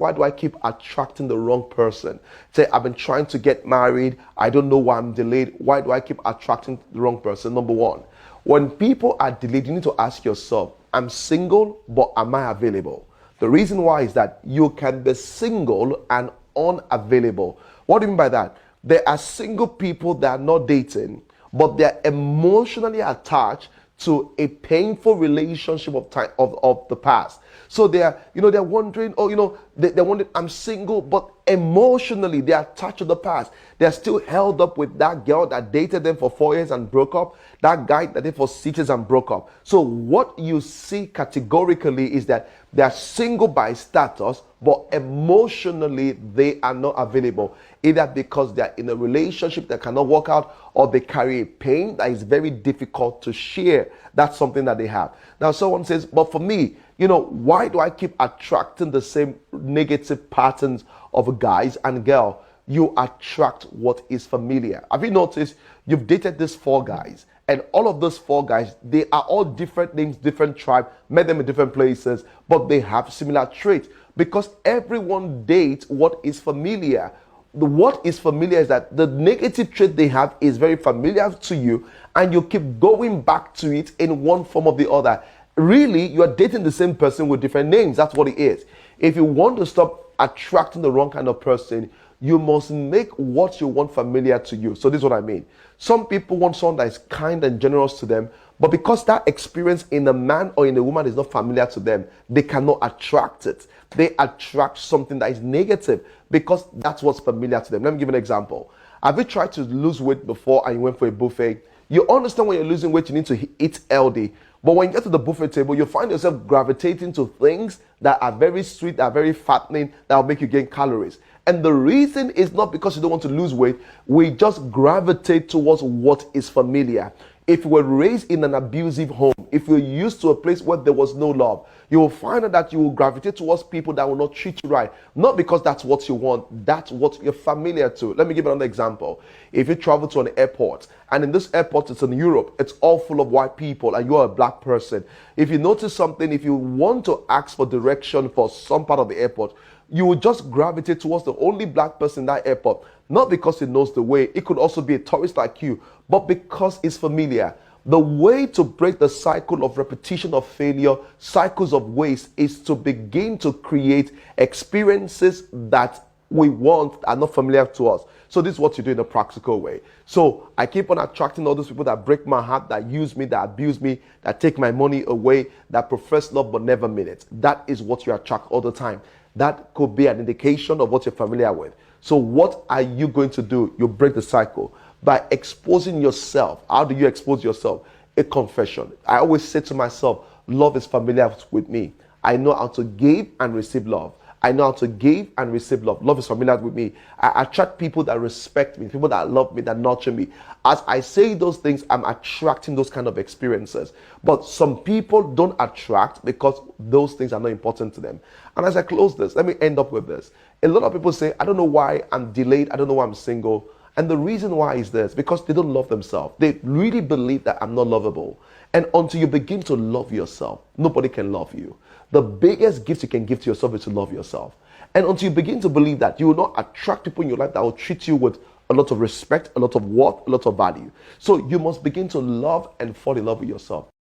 Why do I keep attracting the wrong person? Say, I've been trying to get married. I don't know why I'm delayed. Why do I keep attracting the wrong person? Number one, when people are delayed, you need to ask yourself, I'm single, but am I available? The reason why is that you can be single and unavailable. What do you mean by that? There are single people that are not dating, but they're emotionally attached to a painful relationship of the past. So they're wondering, they're wondering, I'm single, but emotionally they're attached to the past. They're still held up with that girl that dated them for 4 years and broke up, that guy that dated for 6 years and broke up. So what you see categorically is that they're single by status, but emotionally they are not available, either because they're in a relationship that cannot work out, or they carry a pain that is very difficult to share. That's something that they have. Now someone says, but for me, why do I keep attracting the same negative patterns of guys and girls? You attract what is familiar. Have you noticed you've dated these 4 guys, and all of those 4 guys, they are all different names, different tribe, met them in different places, but they have similar traits because everyone dates what is familiar. What is familiar is that the negative trait they have is very familiar to you, and you keep going back to it in one form or the other. Really, you are dating the same person with different names. That's what it is. If you want to stop attracting the wrong kind of person, you must make what you want familiar to you. So this is what I mean. Some people want someone that is kind and generous to them, but because that experience in a man or in a woman is not familiar to them, they cannot attract it. They attract something that is negative because that's what's familiar to them. Let me give you an example. Have you tried to lose weight before and you went for a buffet? You understand when you're losing weight, you need to eat healthy. But when you get to the buffet table, you find yourself gravitating to things that are very sweet, that are very fattening, that will make you gain calories. And the reason is not because you don't want to lose weight. We just gravitate towards what is familiar. If you were raised in an abusive home, if you're used to a place where there was no love, you will find out that you will gravitate towards people that will not treat you right. Not because that's what you want, that's what you're familiar to. Let me give another example. If you travel to an airport, and in this airport, it's in Europe, it's all full of white people, and you're a black person. If you notice something, if you want to ask for direction for some part of the airport, you will just gravitate towards the only black person in that airport. Not because he knows the way, it could also be a tourist like you, but because it's familiar. The way to break the cycle of repetition of failure, cycles of waste, is to begin to create experiences that we want are not familiar to us. So this is what you do in a practical way. So I keep on attracting all those people that break my heart, that use me, that abuse me, that take my money away, that profess love but never mean it. That is what you attract all the time. That could be an indication of what you're familiar with. So what are you going to do? You break the cycle by exposing yourself. How do you expose yourself? A confession. I always say to myself, love is familiar with me. I know how to give and receive love. I know how to give and receive love. Love is familiar with me. I attract people that respect me, people that love me, that nurture me. As I say those things, I'm attracting those kind of experiences. But some people don't attract because those things are not important to them. And as I close this, let me end up with this. A lot of people say, I don't know why I'm delayed. I don't know why I'm single. And the reason why is this, because they don't love themselves. They really believe that I'm not lovable. And until you begin to love yourself, nobody can love you. The biggest gift you can give to yourself is to love yourself. And until you begin to believe that, you will not attract people in your life that will treat you with a lot of respect, a lot of worth, a lot of value. So you must begin to love and fall in love with yourself.